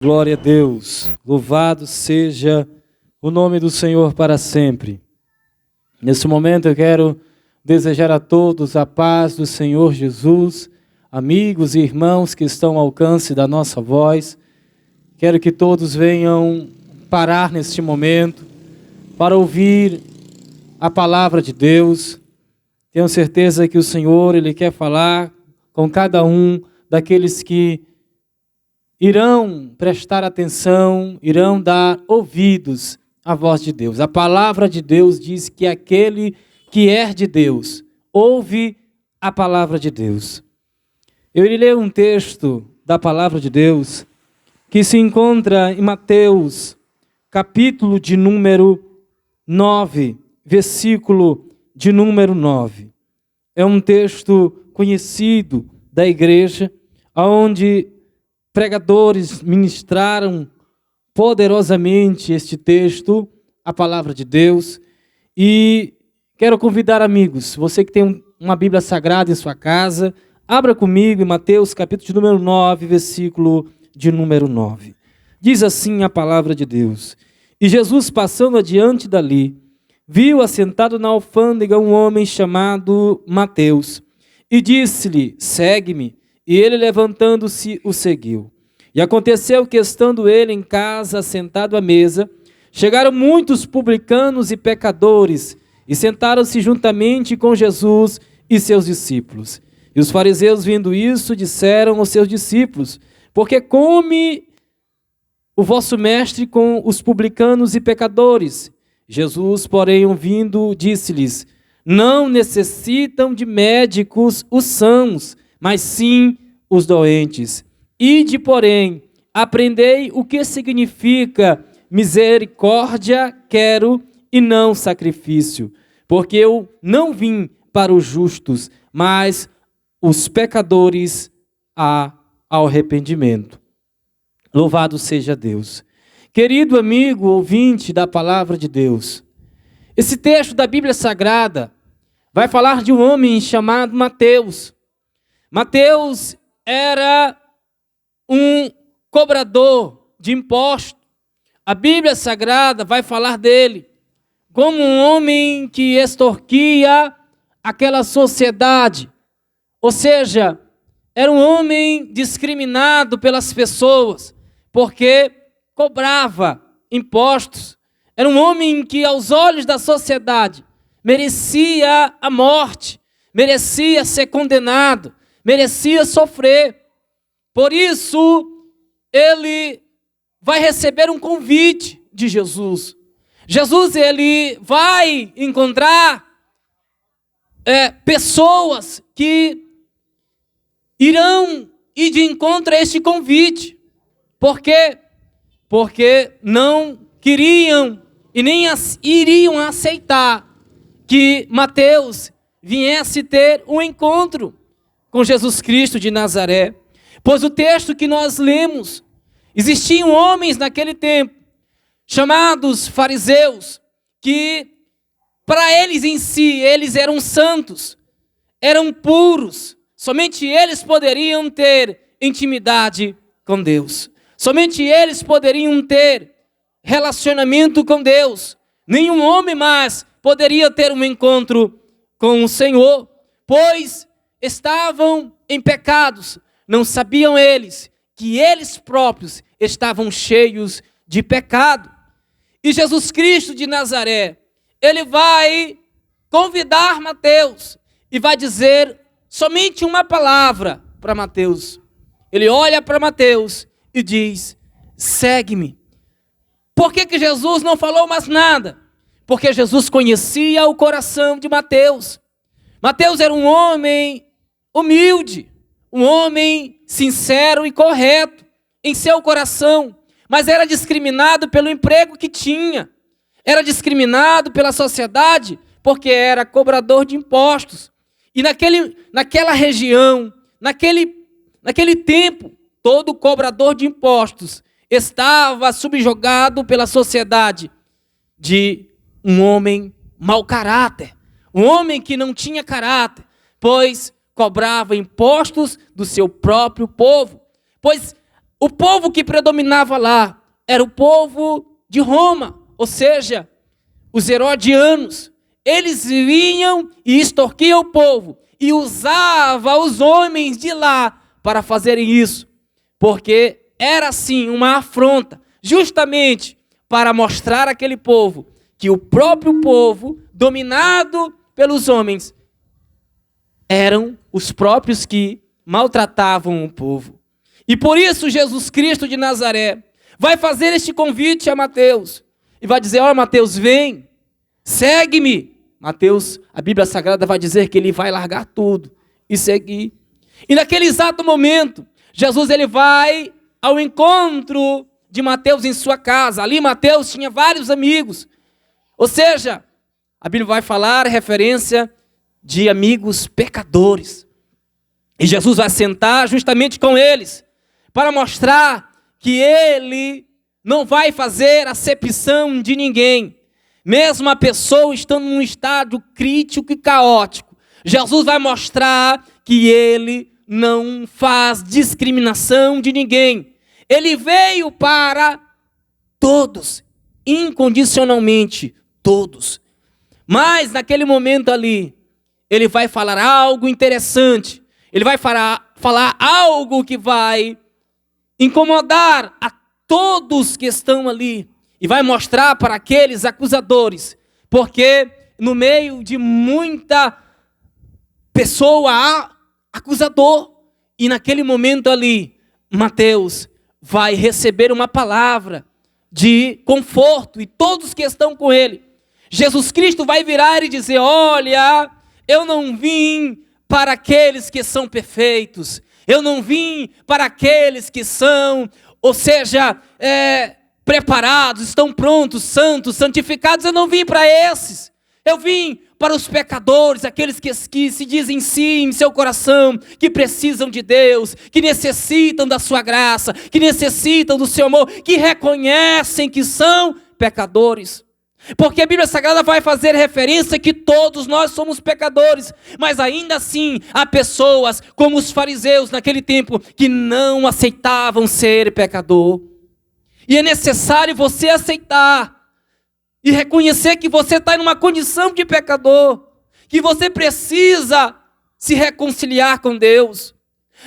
Glória a Deus, louvado seja o nome do Senhor para sempre. Nesse momento eu quero desejar a todos a paz do Senhor Jesus, amigos e irmãos que estão ao alcance da nossa voz. Quero que todos venham parar neste momento para ouvir a palavra de Deus. Tenho certeza que o Senhor, Ele quer falar com cada um daqueles que irão prestar atenção, irão dar ouvidos à voz de Deus. A palavra de Deus diz que aquele que é de Deus ouve a palavra de Deus. Eu irei ler um texto da palavra de Deus que se encontra em Mateus, capítulo de número 9, versículo de número 9. É um texto conhecido da igreja, onde pregadores ministraram poderosamente este texto, a palavra de Deus. E quero convidar amigos, você que tem uma Bíblia Sagrada em sua casa, abra comigo em Mateus capítulo de número 9, versículo de número 9. Diz assim a palavra de Deus: E Jesus, passando adiante dali, viu assentado na alfândega um homem chamado Mateus, e disse-lhe: Segue-me. E ele, levantando-se, o seguiu. E aconteceu que, estando ele em casa, sentado à mesa, chegaram muitos publicanos e pecadores, e sentaram-se juntamente com Jesus e seus discípulos. E os fariseus, vendo isso, disseram aos seus discípulos: Por que come o vosso mestre com os publicanos e pecadores? Jesus, porém, ouvindo, disse-lhes: Não necessitam de médicos os sãos, mas sim os doentes. Ide, porém, aprendei o que significa misericórdia quero e não sacrifício, porque eu não vim para os justos, mas os pecadores ao arrependimento. Louvado seja Deus. Querido amigo ouvinte da palavra de Deus, esse texto da Bíblia Sagrada vai falar de um homem chamado Mateus. Mateus era um cobrador de impostos. A Bíblia Sagrada vai falar dele como um homem que extorquia aquela sociedade. Ou seja, era um homem discriminado pelas pessoas, porque cobrava impostos. Era um homem que, aos olhos da sociedade, merecia a morte, merecia ser condenado, merecia sofrer. Por isso, ele vai receber um convite de Jesus. Jesus, ele vai encontrar pessoas que irão ir de encontro a este convite. Por quê? Porque não queriam e nem iriam aceitar que Mateus viesse ter um encontro com Jesus Cristo de Nazaré. Pois o texto que nós lemos, existiam homens naquele tempo, chamados fariseus, que para eles em si, eles eram santos, eram puros, somente eles poderiam ter intimidade com Deus, somente eles poderiam ter relacionamento com Deus, nenhum homem mais poderia ter um encontro com o Senhor, pois estavam em pecados. Não sabiam eles que eles próprios estavam cheios de pecado. E Jesus Cristo de Nazaré, ele vai convidar Mateus e vai dizer somente uma palavra para Mateus. Ele olha para Mateus e diz: Segue-me. Por que Jesus não falou mais nada? Porque Jesus conhecia o coração de Mateus. Mateus era um homem humilde, um homem sincero e correto em seu coração, mas era discriminado pelo emprego que tinha, era discriminado pela sociedade porque era cobrador de impostos. E naquela região, naquele tempo, todo cobrador de impostos estava subjugado pela sociedade de um homem mau caráter, um homem que não tinha caráter, pois cobrava impostos do seu próprio povo, pois o povo que predominava lá era o povo de Roma, ou seja, os herodianos. Eles vinham e extorquiam o povo e usavam os homens de lá para fazerem isso, porque era assim uma afronta, justamente para mostrar àquele povo que o próprio povo, dominado pelos homens, eram os próprios que maltratavam o povo. E por isso Jesus Cristo de Nazaré vai fazer este convite a Mateus e vai dizer: olha, Mateus, vem, segue-me. Mateus, a Bíblia Sagrada vai dizer que ele vai largar tudo e seguir. E naquele exato momento, Jesus ele vai ao encontro de Mateus em sua casa. Ali Mateus tinha vários amigos. Ou seja, a Bíblia vai falar referência de amigos pecadores. E Jesus vai sentar justamente com eles para mostrar que ele não vai fazer acepção de ninguém. Mesmo a pessoa estando num estado crítico e caótico, Jesus vai mostrar que ele não faz discriminação de ninguém. Ele veio para todos, incondicionalmente todos. Mas naquele momento ali, ele vai falar algo interessante. Ele vai falar algo que vai incomodar a todos que estão ali. E vai mostrar para aqueles acusadores. Porque no meio de muita pessoa há acusador. E naquele momento ali, Mateus vai receber uma palavra de conforto. E todos que estão com ele. Jesus Cristo vai virar e dizer: olha, eu não vim para aqueles que são perfeitos. Eu não vim para aqueles que são, ou seja, preparados, estão prontos, santos, santificados. Eu não vim para esses. Eu vim para os pecadores, aqueles que se dizem em si, em seu coração, que precisam de Deus, que necessitam da sua graça, que necessitam do seu amor, que reconhecem que são pecadores. Porque a Bíblia Sagrada vai fazer referência que todos nós somos pecadores, mas ainda assim há pessoas como os fariseus naquele tempo que não aceitavam ser pecador. E é necessário você aceitar e reconhecer que você está em uma condição de pecador, que você precisa se reconciliar com Deus.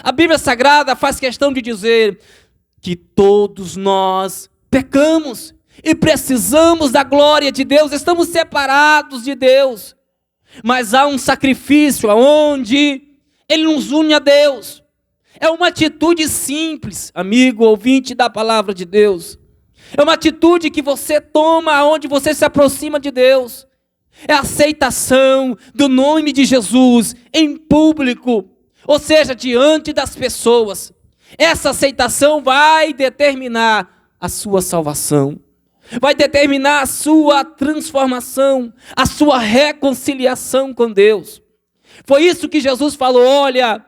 A Bíblia Sagrada faz questão de dizer que todos nós pecamos e precisamos da glória de Deus, estamos separados de Deus. Mas há um sacrifício onde Ele nos une a Deus. É uma atitude simples, amigo, ouvinte da palavra de Deus. É uma atitude que você toma onde você se aproxima de Deus. É a aceitação do nome de Jesus em público, ou seja, diante das pessoas. Essa aceitação vai determinar a sua salvação. Vai determinar a sua transformação, a sua reconciliação com Deus. Foi isso que Jesus falou: olha,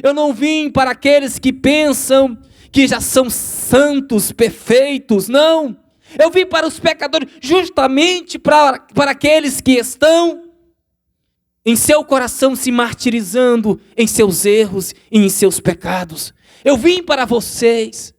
eu não vim para aqueles que pensam que já são santos, perfeitos, não. Eu vim para os pecadores, justamente para aqueles que estão em seu coração se martirizando em seus erros e em seus pecados. Eu vim para vocês.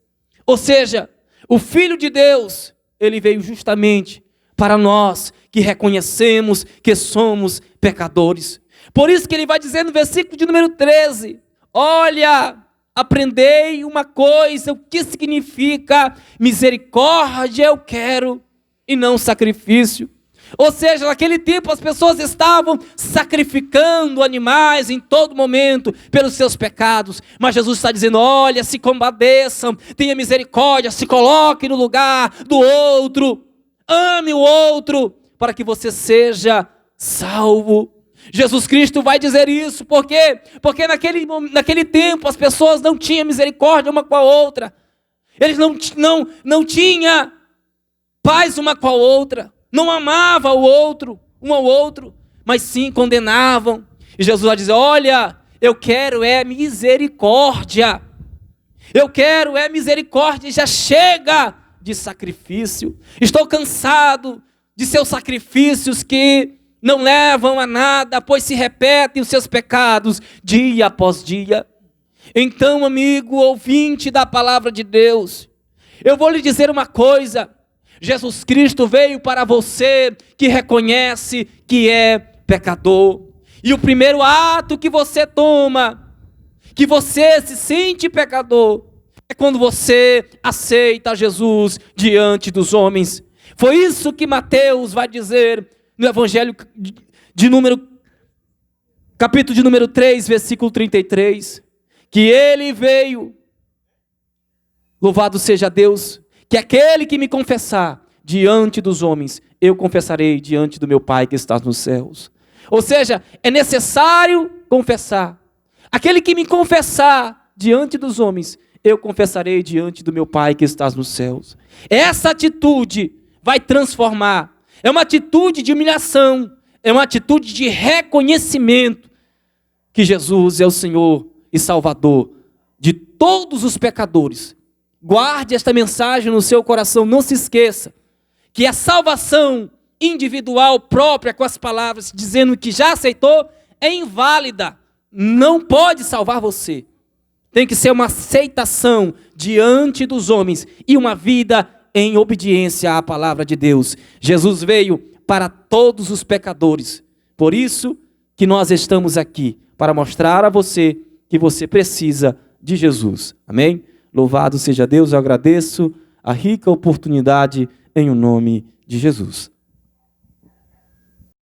Ou seja, o Filho de Deus, Ele veio justamente para nós que reconhecemos que somos pecadores. Por isso que Ele vai dizer no versículo de número 13, olha, aprendei uma coisa, o que significa misericórdia eu quero e não sacrifício. Ou seja, naquele tempo as pessoas estavam sacrificando animais em todo momento pelos seus pecados. Mas Jesus está dizendo: olha, se compadeçam, tenha misericórdia, se coloque no lugar do outro, ame o outro, para que você seja salvo. Jesus Cristo vai dizer isso, por quê? Porque naquele tempo as pessoas não tinham misericórdia uma com a outra. Eles não tinham paz uma com a outra. Não amavam o outro, um ao outro, mas sim condenavam. E Jesus vai dizer: olha, eu quero misericórdia. Eu quero misericórdia, já chega de sacrifício. Estou cansado de seus sacrifícios que não levam a nada, pois se repetem os seus pecados dia após dia. Então, amigo ouvinte da palavra de Deus, eu vou lhe dizer uma coisa: Jesus Cristo veio para você que reconhece que é pecador. E o primeiro ato que você toma, que você se sente pecador, é quando você aceita Jesus diante dos homens. Foi isso que Mateus vai dizer no Evangelho capítulo de número 3, versículo 33, que ele veio, louvado seja Deus, que aquele que me confessar diante dos homens, eu confessarei diante do meu Pai que está nos céus. Ou seja, é necessário confessar. Aquele que me confessar diante dos homens, eu confessarei diante do meu Pai que está nos céus. Essa atitude vai transformar. É uma atitude de humilhação, é uma atitude de reconhecimento que Jesus é o Senhor e Salvador de todos os pecadores. Guarde esta mensagem no seu coração, não se esqueça que a salvação individual própria, com as palavras dizendo que já aceitou, é inválida, não pode salvar você. Tem que ser uma aceitação diante dos homens e uma vida em obediência à palavra de Deus. Jesus veio para todos os pecadores, por isso que nós estamos aqui, para mostrar a você que você precisa de Jesus. Amém? Louvado seja Deus, eu agradeço a rica oportunidade em o nome de Jesus.